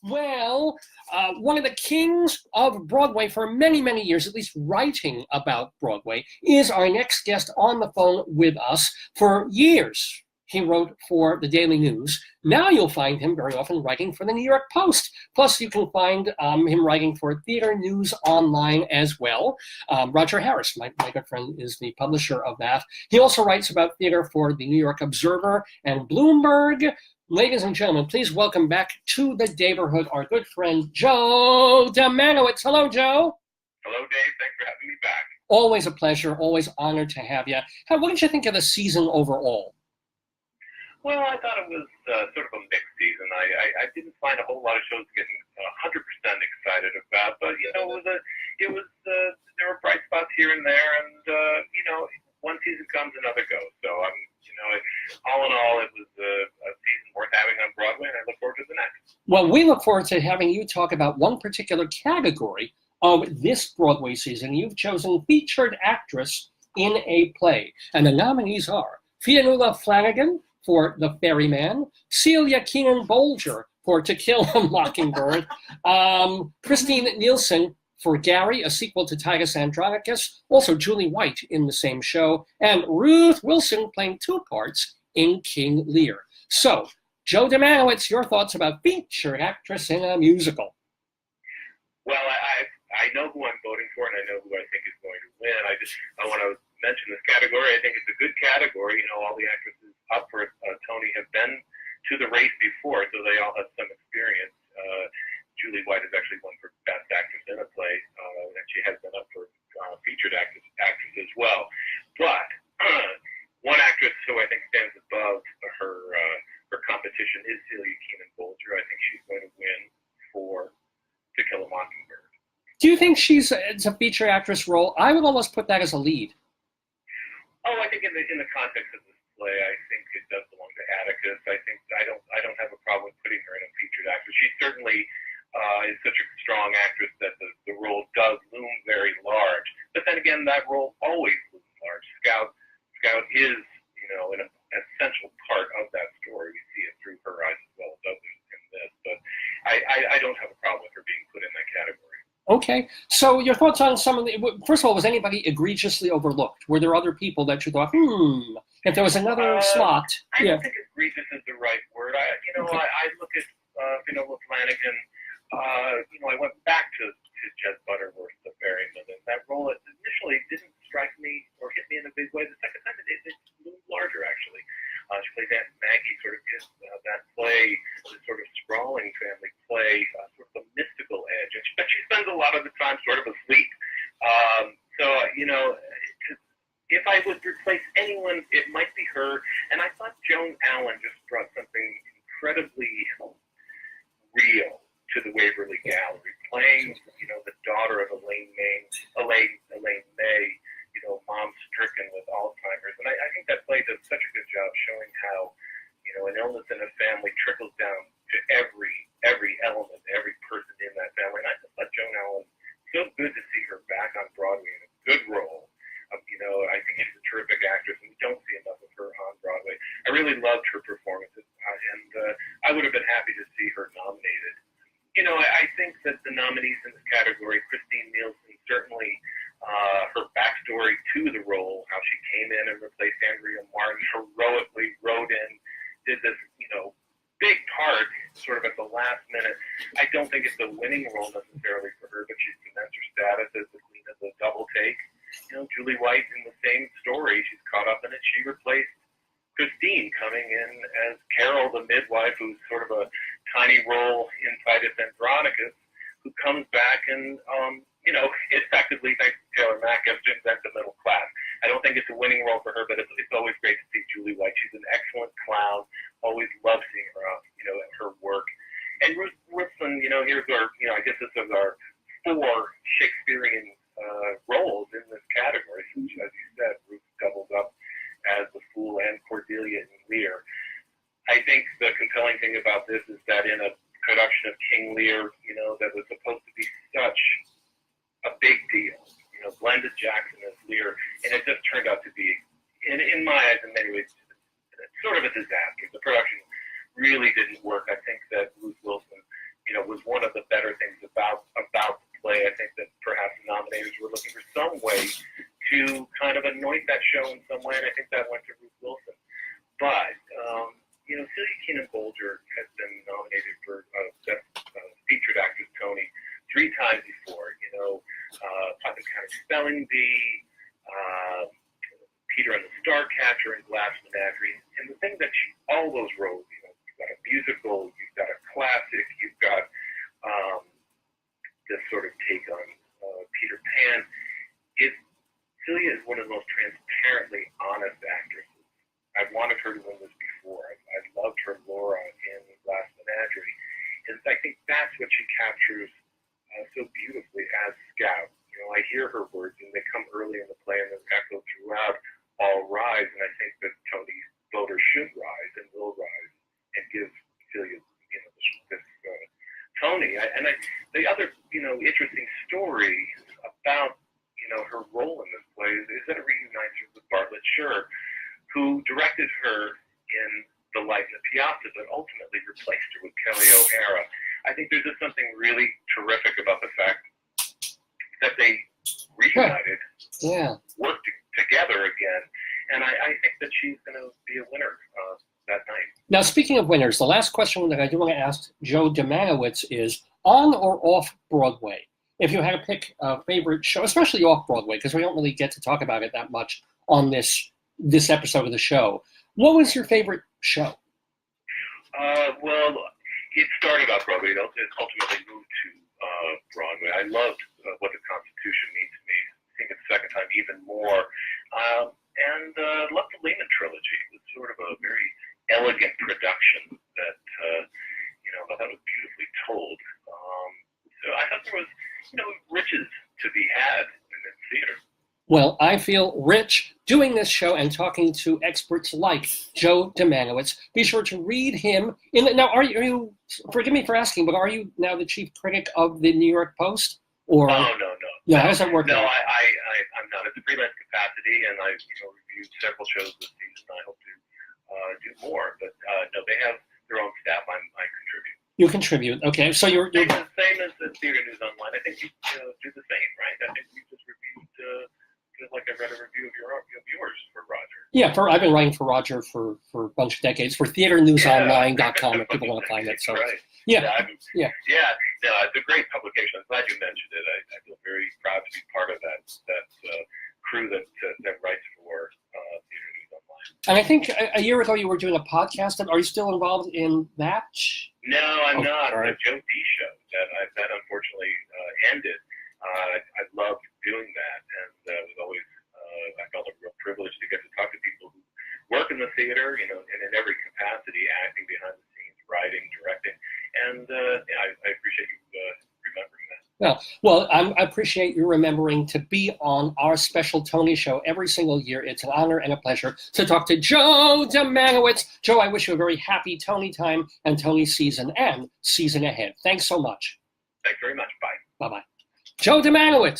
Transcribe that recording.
Well, one of the kings of Broadway for many, many years, at least writing about Broadway, is our next guest on the phone with us. For years, he wrote for the Daily News. Now you'll find him very often writing for the New York Post. Plus, you can find him writing for Theater News Online as well. Roger Harris, my good friend, is the publisher of that. He also writes about theater for the New York Observer and Bloomberg. Ladies and gentlemen, please welcome back to the neighborhood our good friend, Joe Dziemianowicz. Hello, Joe. Hello, Dave. Thanks for having me back. Always a pleasure. Always honored to have you. What did you think of the season overall? Well, I thought it was sort of a mixed season. I didn't find a whole lot of shows getting 100% excited about, but there were bright spots here and there, and one season comes, another goes. So all in all, it was a season worth having on Broadway, and I look forward to the next. Well, we look forward to having you talk about one particular category of this Broadway season. You've chosen featured actress in a play, and the nominees are Fionnuala Flanagan for The Ferryman, Celia Keenan-Bolger for To Kill a Mockingbird, Christine Nielsen for Gary, a sequel to Titus Andronicus, also Julie White in the same show, and Ruth Wilson playing two parts in King Lear. So, Joe Dziemianowicz, your thoughts about featured actress in a musical? Well, I know who I'm voting for, and I know who I think is going to win. I want to mention this category. I think it's a good category. All the actresses up for Tony have been to the race before, so they all have some experience. Julie White has actually won for Best Actress in a Play, and she has been up for featured actress as well. But one actress who I think stands above her competition is Celia Keenan-Bolger. I think she's going to win for To Kill a Mockingbird. Do you think it's a featured actress role? I would almost put that as a lead. Oh, I think in the context of this play, I think it does belong to Atticus. I don't have a problem with putting her in a featured actress. She certainly is such a strong actress that the role does loom very large. But then again, that role always looms large. Scout is an essential part of that story. We see it through her eyes as well as others in this. But I don't have a problem with her being put in that category. Okay, so your thoughts on some of the, first of all, was anybody egregiously overlooked? Were there other people that you thought, if there was another slot? I don't think egregious is the right word. I look at Fionnuala Flanagan, I went back to Jez Butterworth, The Ferryman, and that role initially didn't strike me or hit me in a big way. The second time it moved larger, actually. She played Aunt Maggie, sort of gives that play, this sort of sprawling family play, sort of a mystical edge. And she spends a lot of the time sort of asleep. If I would replace anyone, it might be her. And I thought Joan Allen just brought something incredibly real to the Waverly Gallery, playing, the daughter of Elaine May, mom stricken with Alzheimer's. And I think that play does such a good job showing how, an illness in a family trickles down to every element, every person in that family. And I just thought Joan Allen, so good to see her back on Broadway in a good role. I think she's a terrific actress, and we don't see enough of her on Broadway. I really loved her performances, and I would have been happy to see her nominated. I think that the nominees in this category, Christine Nielsen, certainly her backstory to the role, how she came in and replaced Andrea Martin, heroically wrote in, did this, big part sort of at the last minute. I don't think it's a winning role necessarily for her, but she's cements her status as the queen of the double take. Julie White in the same story, she's caught up in it. She replaced Christine, coming in as Carol, the midwife, who's sort of a tiny role in Titus Andronicus, who comes back and, effectively, thanks to Taylor Mack, has to invent the middle class. I don't think it's a winning role for her, but it's always great to see Julie White. She's an excellent clown. Always love seeing her out, her work. And Ruth Wilson, here's our, I guess this is our 4 Shakespearean roles in this category. So, as you said, Ruth doubles up as the Fool and Cordelia in Lear. I think the compelling thing about this is that in a production of King Lear, that was supposed to be such a big deal, Glenda Jackson as Lear, and it just turned out to be, in my eyes, in many ways, sort of a disaster. The production really didn't work. I think that Ruth Wilson anoint that show in some way, and I think that went to Ruth Wilson. But, Celia Keenan-Bolger has been nominated for Best Featured Actress Tony 3 times before. Putnam County Spelling Bee, Peter and the Starcatcher, and Glass Menagerie. And the thing that all those roles, you've got a musical, you've got a classic, you've got this sort of take on Peter Pan. Celia is one of the most transparently honest actresses. I've wanted her to win this before. I've loved her Laura in Glass Menagerie. And I think that's what she captures so beautifully as Scout. I hear her words, and they come early in the play and they're echoed throughout All Rise, and I think that Tony voters should rise and will rise and give Celia, this Tony. The other, interesting story about, her role in this play is that it reunites her with Bartlett Sher, who directed her in The Light in the Piazza, but ultimately replaced her with Kelly O'Hara. I think there's just something really terrific about the fact that they reunited, worked together again, and I think that she's going to be a winner that night. Now, speaking of winners, the last question that I do want to ask Joe Dziemianowicz is, on or off Broadway? If you had to pick a favorite show, especially off Broadway, because we don't really get to talk about it that much on this episode of the show, what was your favorite show? Well, it started off Broadway. It ultimately moved to Broadway. I loved What the Constitution Means to Me. I think it's the second time even more. And loved the Lehman trilogy. It was sort of a very elegant production that, I thought was beautifully told. So I thought there was, riches to be had in the theater. Well, I feel rich doing this show and talking to experts like Joe Dziemianowicz. Be sure to read him. Now, are you, forgive me for asking, but are you now the chief critic of the New York Post? Or no. Yeah, how does that work? No, I'm not at the freelance capacity, and I've reviewed several shows this season. I hope to do more, but no, they have their own staff. I contribute. You contribite. Okay, so you're same as the Theater News Online. I think you do the same, right? I think you just reviewed, just like I read a review of yours for Roger. Yeah, I've been writing for Roger for a bunch of decades for theaternewsonline.com if people want to find it. So right. Yeah. No, it's a great publication. I'm glad you mentioned it. I feel very proud to be part of that crew that writes for Theater News Online. And I think a year ago you were doing a podcast. Are you still involved in that? No, I'm not. Right. The Joe D show that unfortunately ended. I loved doing that, and it was always I felt a real privilege to get to talk to people who work in the theater, and in every capacity, acting behind the scenes, writing, directing, and I appreciate you remembering that. Well, I appreciate you remembering to be on our special Tony show every single year. It's an honor and a pleasure to talk to Joe Dziemianowicz. Joe, I wish you a very happy Tony time and Tony season and season ahead. Thanks so much. Thanks very much. Bye. Bye-bye. Joe Dziemianowicz.